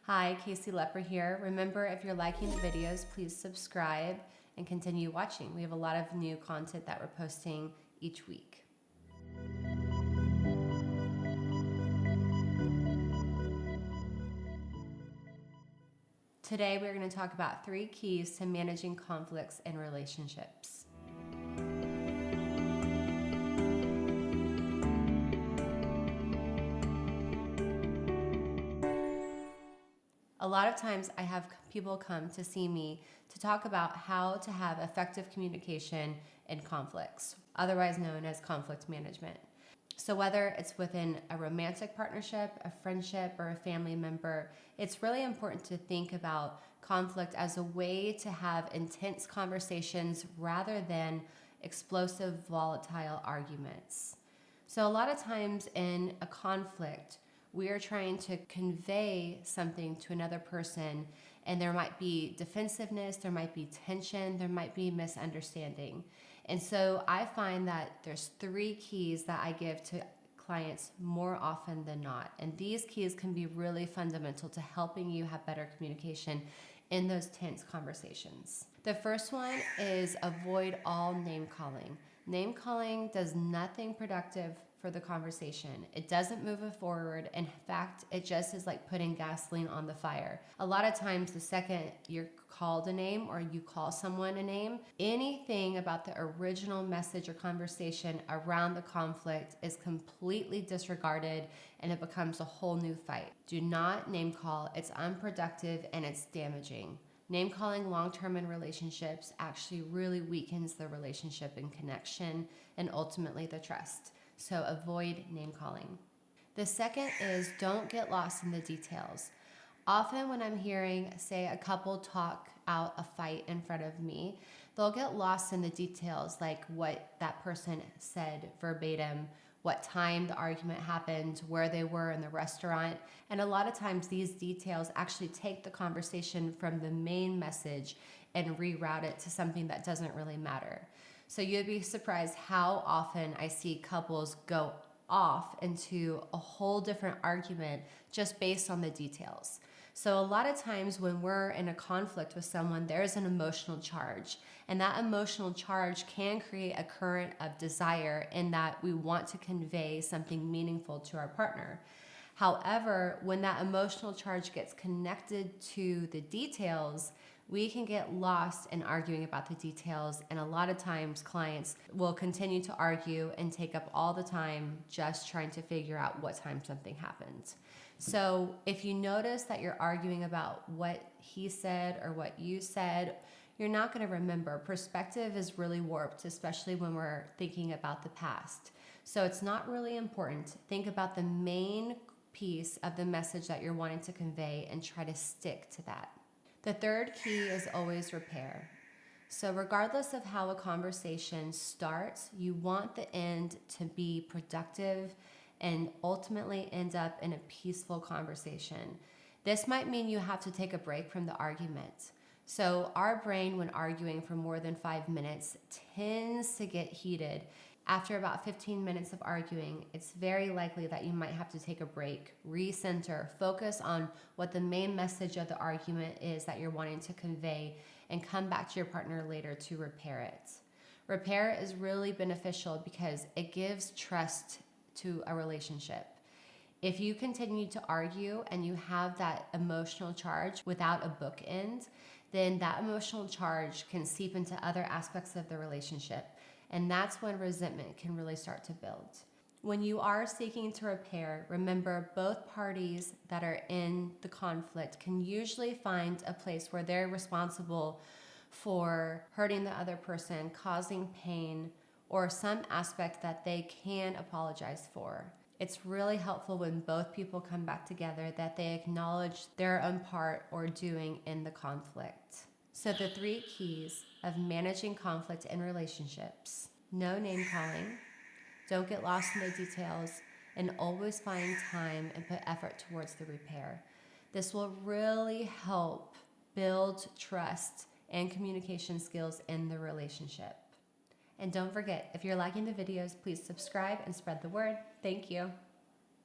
Hi, Casey Lepper here. Remember, if you're liking the videos, please subscribe and continue watching. We have a lot of new content that we're posting each week. Today, we're going to talk about 3 keys to managing conflicts in relationships. A lot of times I have people come to see me to talk about how to have effective communication in conflicts, otherwise known as conflict management. So whether it's within a romantic partnership, a friendship, or a family member, it's really important to think about conflict as a way to have intense conversations rather than explosive, volatile arguments. So a lot of times in a conflict, we are trying to convey something to another person, and there might be defensiveness, there might be tension, there might be misunderstanding. And so I find that there's 3 keys that I give to clients more often than not. And these keys can be really fundamental to helping you have better communication in those tense conversations. The first one is avoid all name calling. Name calling does nothing productive for the conversation. It doesn't move it forward. In fact, it just is like putting gasoline on the fire. A lot of times, the second you're called a name or you call someone a name, anything about the original message or conversation around the conflict is completely disregarded and it becomes a whole new fight. Do not name call. It's unproductive and it's damaging. Name calling long-term in relationships actually really weakens the relationship and connection and ultimately the trust. So avoid name calling. The second is don't get lost in the details. Often when I'm hearing, say, a couple talk out a fight in front of me, they'll get lost in the details, like what that person said verbatim, what time the argument happened, where they were in the restaurant. And a lot of times these details actually take the conversation from the main message and reroute it to something that doesn't really matter. So you'd be surprised how often I see couples go off into a whole different argument just based on the details. So a lot of times when we're in a conflict with someone, there's an emotional charge. And that emotional charge can create a current of desire in that we want to convey something meaningful to our partner. However, when that emotional charge gets connected to the details, we can get lost in arguing about the details, and a lot of times clients will continue to argue and take up all the time just trying to figure out what time something happened. So if you notice that you're arguing about what he said or what you said, you're not going to remember. Perspective is really warped, especially when we're thinking about the past. So it's not really important. Think about the main piece of the message that you're wanting to convey and try to stick to that. The third key is always repair. So regardless of how a conversation starts, you want the end to be productive and ultimately end up in a peaceful conversation. This might mean you have to take a break from the argument. So our brain, when arguing for more than 5 minutes, tends to get heated. After about 15 minutes of arguing, it's very likely that you might have to take a break, recenter, focus on what the main message of the argument is that you're wanting to convey, and come back to your partner later to repair it. Repair is really beneficial because it gives trust to a relationship. If you continue to argue and you have that emotional charge without a bookend, then that emotional charge can seep into other aspects of the relationship. And that's when resentment can really start to build. When you are seeking to repair, remember both parties that are in the conflict can usually find a place where they're responsible for hurting the other person, causing pain, or some aspect that they can apologize for. It's really helpful when both people come back together that they acknowledge their own part or doing in the conflict. So the 3 keys of managing conflict in relationships: no name calling, don't get lost in the details, and always find time and put effort towards the repair. This will really help build trust and communication skills in the relationship. And don't forget, if you're liking the videos, please subscribe and spread the word. Thank you.